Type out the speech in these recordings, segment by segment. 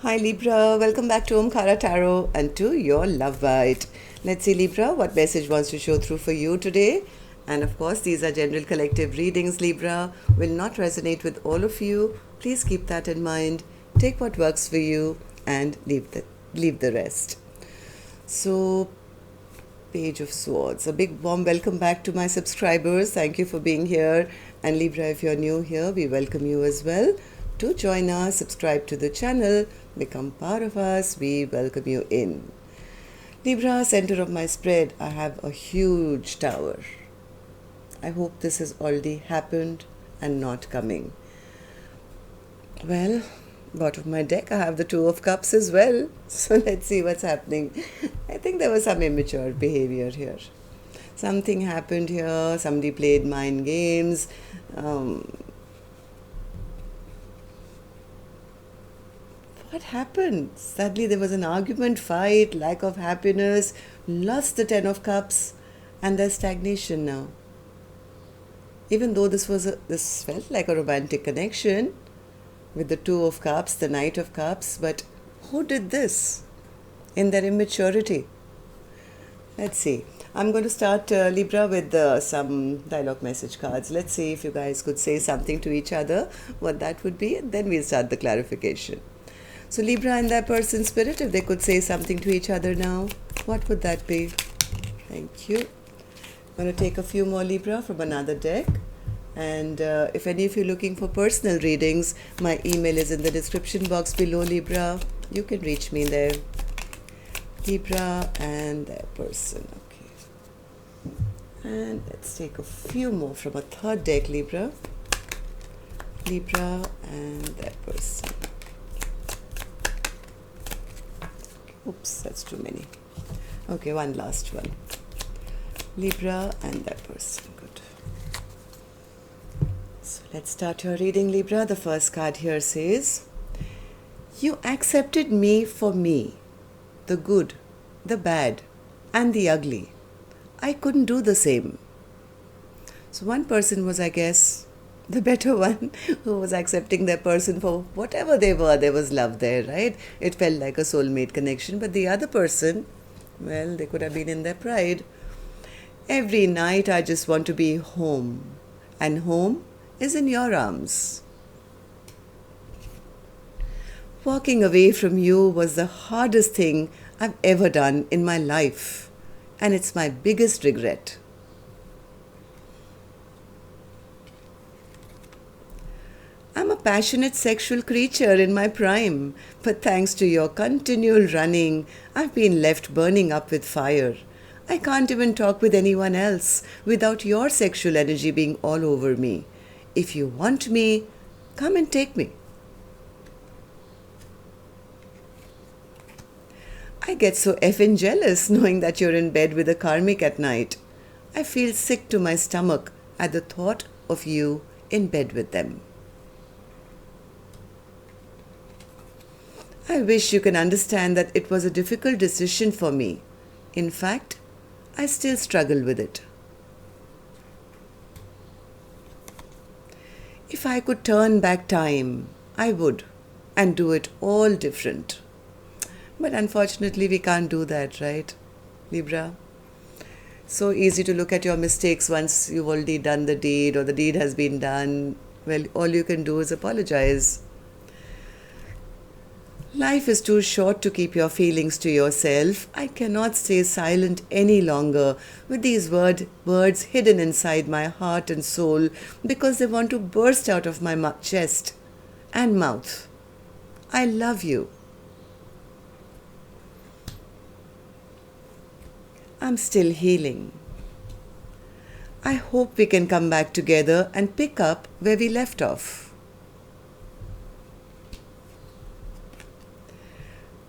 Hi Libra, welcome back to Omkaratarot and to your Love Bite. Let's see Libra, what message wants to show through for you today. And of course, these are general collective readings, Libra, will not resonate with all of you. Please keep that in mind. Take what works for you and leave the rest. So, Page of Swords. A big warm welcome back to my subscribers. Thank you for being here. And Libra, if you're new here, we welcome you as well. To join us, subscribe to the channel, become part of us, we welcome you in. Libra, center of my spread, I have a huge tower. I hope this has already happened and not coming. Well, bottom of my deck, I have the Two of Cups as well. So let's see what's happening. I think there was some immature behavior here. Something happened here, somebody played mind games. What happened? Suddenly there was an argument, fight, lack of happiness, lost the Ten of Cups, and there's stagnation now. Even though this felt like a romantic connection with the Two of Cups, the Knight of Cups, but who did this in their immaturity? Let's see. I'm going to start Libra with some dialogue message cards. Let's see if you guys could say something to each other, what that would be, and then we'll start the clarification. So Libra and their person spirit, if they could say something to each other now, what would that be? Thank you. I'm going to take a few more Libra from another deck. And if any of you are looking for personal readings, my email is in the description box below, Libra. You can reach me there. Libra and their person. Okay. And let's take a few more from a third deck, Libra. Libra and their person. Oops, that's too many. Okay, one last one. Libra and that person. Good. So let's start your reading, Libra. The first card here says, you accepted me for me, the good, the bad, and the ugly. I couldn't do the same. So one person was, I guess, the better one, who was accepting their person for whatever they were. There was love there, right? It felt like a soulmate connection. But the other person, well, they could have been in their pride. Every night I just want to be home. And home is in your arms. Walking away from you was the hardest thing I've ever done in my life. And it's my biggest regret. I'm a passionate sexual creature in my prime, but thanks to your continual running, I've been left burning up with fire. I can't even talk with anyone else without your sexual energy being all over me. If you want me, come and take me. I get so effing jealous knowing that you're in bed with a karmic at night. I feel sick to my stomach at the thought of you in bed with them. I wish you can understand that it was a difficult decision for me. In fact, I still struggle with it. If I could turn back time, I would, and do it all different. But unfortunately, we can't do that, right, Libra? So easy to look at your mistakes once you've already done the deed or the deed has been done. Well, all you can do is apologize. Life is too short to keep your feelings to yourself. I cannot stay silent any longer with these words hidden inside my heart and soul because they want to burst out of my chest and mouth. I love you. I'm still healing. I hope we can come back together and pick up where we left off.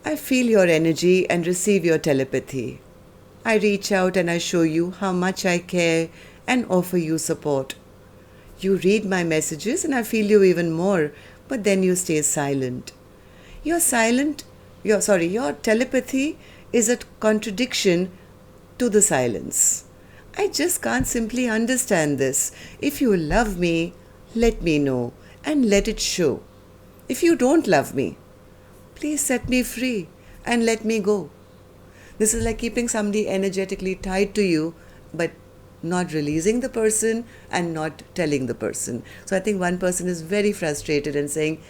I feel your energy and receive your telepathy. I reach out and I show you how much I care and offer you support. You read my messages and I feel you even more, but then you stay silent. Your telepathy is a contradiction to the silence. I just can't simply understand this. If you love me, let me know and let it show. If you don't love me, Please set me free and let me go. This is like keeping somebody energetically tied to you, but not releasing the person and not telling the person. So I think one person is very frustrated and saying,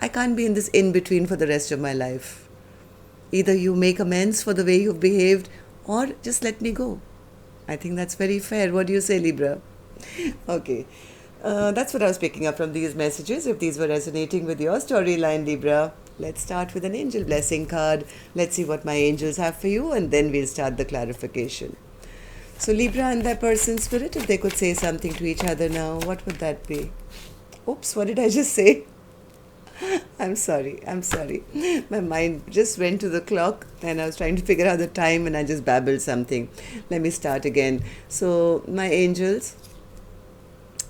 I can't be in this in-between for the rest of my life. Either you make amends for the way you've behaved or just let me go. I think that's very fair. What do you say, Libra? Okay. That's what I was picking up from these messages. If these were resonating with your storyline, Libra, let's start with an angel blessing card. Let's see what my angels have for you, and then we'll start the clarification. So Libra and their person spirit, if they could say something to each other now, what would that be? Oops, what did I just say? I'm sorry. My mind just went to the clock and I was trying to figure out the time and I just babbled something. Let me start again. So my angels,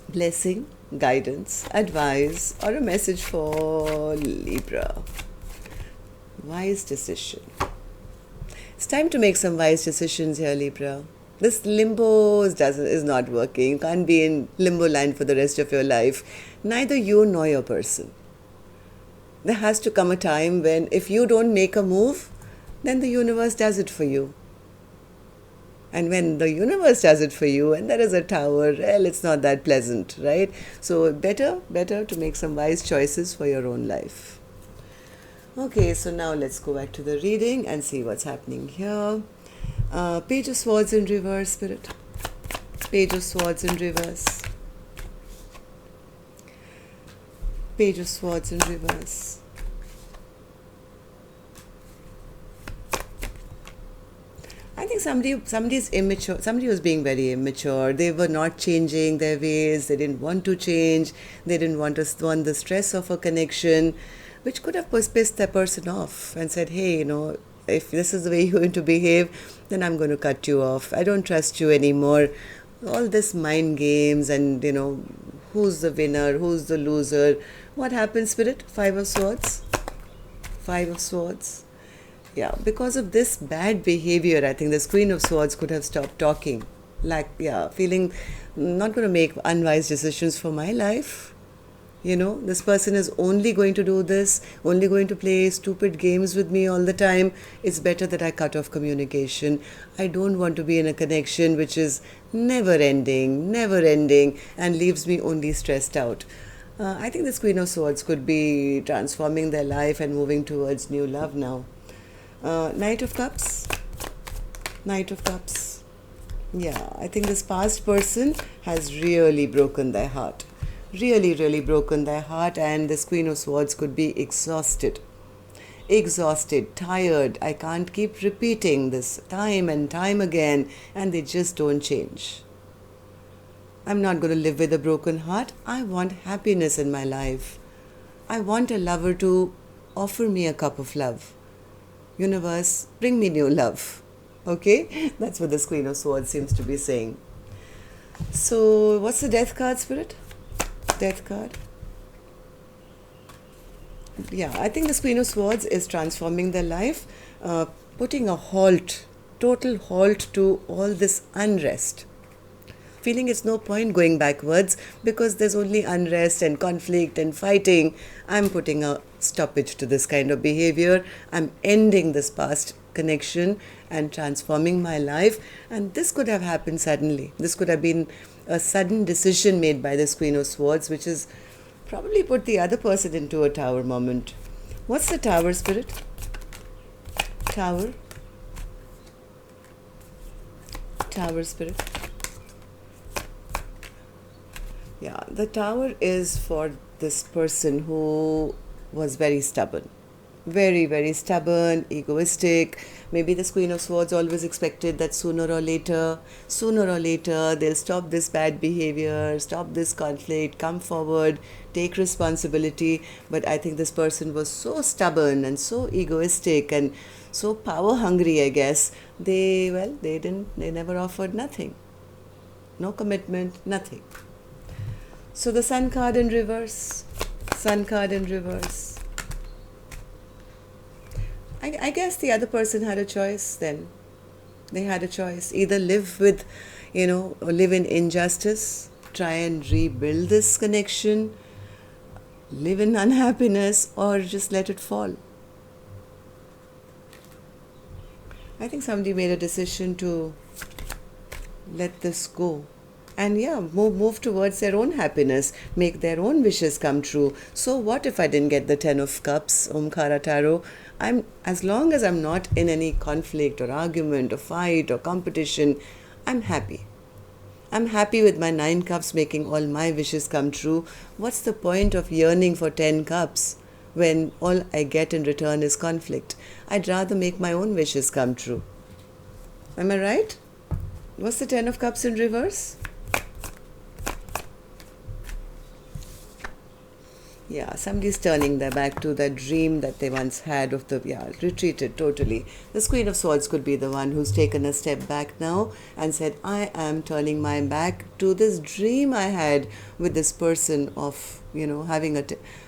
blessing, guidance, advice, or a message for Libra. Wise decision. It's time to make some wise decisions here, Libra. This limbo is not working. You can't be in limbo land for the rest of your life. Neither you nor your person. There has to come a time when if you don't make a move, then the universe does it for you. And when the universe does it for you and there is a tower, well, it's not that pleasant, right? So better to make some wise choices for your own life. Okay, so now let's go back to the reading and see what's happening here. Page of Swords in reverse, Spirit. Page of Swords in reverse. Page of Swords in reverse. I think somebody's immature. Somebody was being very immature. They were not changing their ways. They didn't want to change. They didn't want the stress of a connection, which could have pissed that person off and said, hey, if this is the way you're going to behave, then I'm going to cut you off. I don't trust you anymore. All this mind games and, who's the winner, who's the loser. What happens, Spirit? Five of Swords. Five of Swords. Yeah, because of this bad behavior, I think this Queen of Swords could have stopped talking. Feeling not going to make unwise decisions for my life. This person is only going to do this, only going to play stupid games with me all the time. It's better that I cut off communication. I don't want to be in a connection which is never ending, and leaves me only stressed out. I think this Queen of Swords could be transforming their life and moving towards new love now. Knight of Cups. Knight of Cups. Yeah, I think this past person has really broken their heart. Really broken their heart, and this Queen of Swords could be exhausted, tired. I can't keep repeating this time and time again, and they just don't change. I'm not going to live with a broken heart. I want happiness in my life. I want a lover to offer me a cup of love. Universe, bring me new love. Okay? That's what this Queen of Swords seems to be saying. So, what's the Death card, Spirit? Death card. Yeah, I think the Queen of Swords is transforming their life, putting a total halt to all this unrest. Feeling it's no point going backwards because there's only unrest and conflict and fighting. I'm putting a stoppage to this kind of behavior. I'm ending this past connection and transforming my life. And this could have happened suddenly. This could have been a sudden decision made by this Queen of Swords, which has probably put the other person into a tower moment. What's the Tower, Spirit? Tower. Tower, Spirit. Yeah, the Tower is for this person who was very stubborn. Very stubborn, egoistic. Maybe this Queen of Swords always expected that sooner or later, they'll stop this bad behavior, stop this conflict, come forward, take responsibility. But I think this person was so stubborn and so egoistic and so power hungry, I guess. They never offered nothing. No commitment, nothing. So the Sun card in reverse. Sun card in reverse. I guess the other person had a choice then. They had a choice. Either live with, or live in injustice, try and rebuild this connection, live in unhappiness, or just let it fall. I think somebody made a decision to let this go. And yeah, move towards their own happiness, make their own wishes come true. So what if I didn't get the 10 of Cups, Omkaratarot? As long as I'm not in any conflict or argument or fight or competition, I'm happy. I'm happy with my 9 cups making all my wishes come true. What's the point of yearning for 10 cups when all I get in return is conflict? I'd rather make my own wishes come true. Am I right? What's the 10 of Cups in reverse? Yeah, somebody's turning their back to that dream that they once had of retreated totally. The Queen of Swords could be the one who's taken a step back now and said, I am turning my back to this dream I had with this person of, having a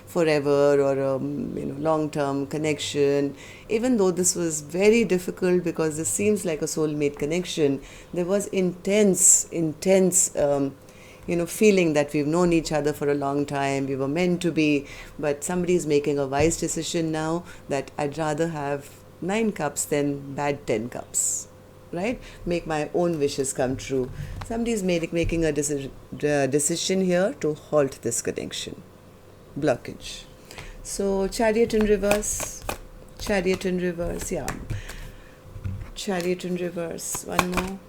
forever or a, long-term connection. Even though this was very difficult because this seems like a soulmate connection, there was intense, feeling that we've known each other for a long time, we were meant to be, but somebody's making a wise decision now that I'd rather have 9 cups than bad 10 cups, right? Make my own wishes come true. Somebody's making a decision here to halt this connection, blockage. So Chariot in reverse, Chariot in reverse, yeah. Chariot in reverse, one more.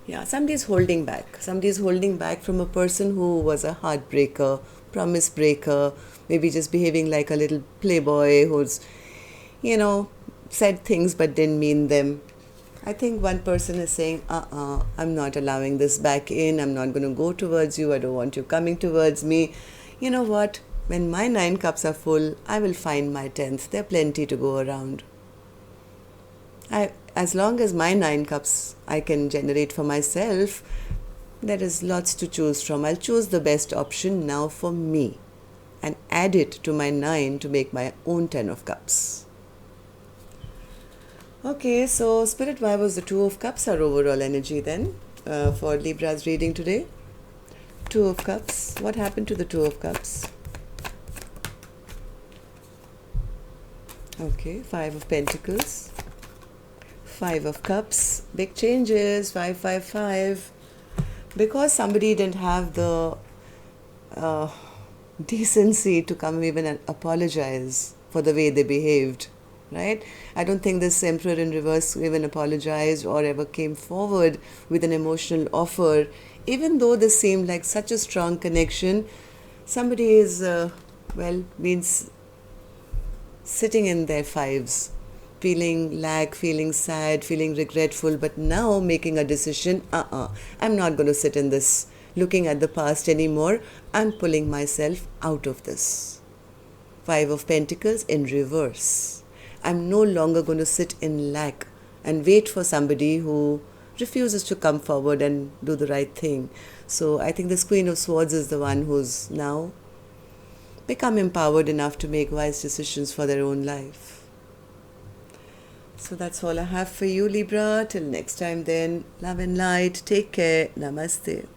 Yeah, somebody's holding back. Somebody's holding back from a person who was a heartbreaker, promise breaker, maybe just behaving like a little playboy who's, said things but didn't mean them. I think one person is saying, I'm not allowing this back in. I'm not going to go towards you. I don't want you coming towards me. You know what? When my 9 cups are full, I will find my 10th. There are plenty to go around. As long as my 9 cups I can generate for myself, there is lots to choose from. I'll choose the best option now for me and add it to my 9 to make my own 10 of cups. Okay, so Spirit, why was the 2 of Cups our overall energy then for Libra's reading today? 2 of Cups. What happened to the 2 of Cups? Okay, 5 of Pentacles. 5 of Cups, big changes, 5, 5, 5. Because somebody didn't have the decency to come even and apologize for the way they behaved, right? I don't think this Emperor in reverse even apologized or ever came forward with an emotional offer. Even though this seemed like such a strong connection, somebody is, means sitting in their 5s. Feeling lack, feeling sad, feeling regretful, but now making a decision, I'm not going to sit in this looking at the past anymore. I'm pulling myself out of this. 5 of Pentacles in reverse. I'm no longer going to sit in lack and wait for somebody who refuses to come forward and do the right thing. So I think this Queen of Swords is the one who's now become empowered enough to make wise decisions for their own life. So that's all I have for you, Libra. Till next time then, love and light. Take care. Namaste.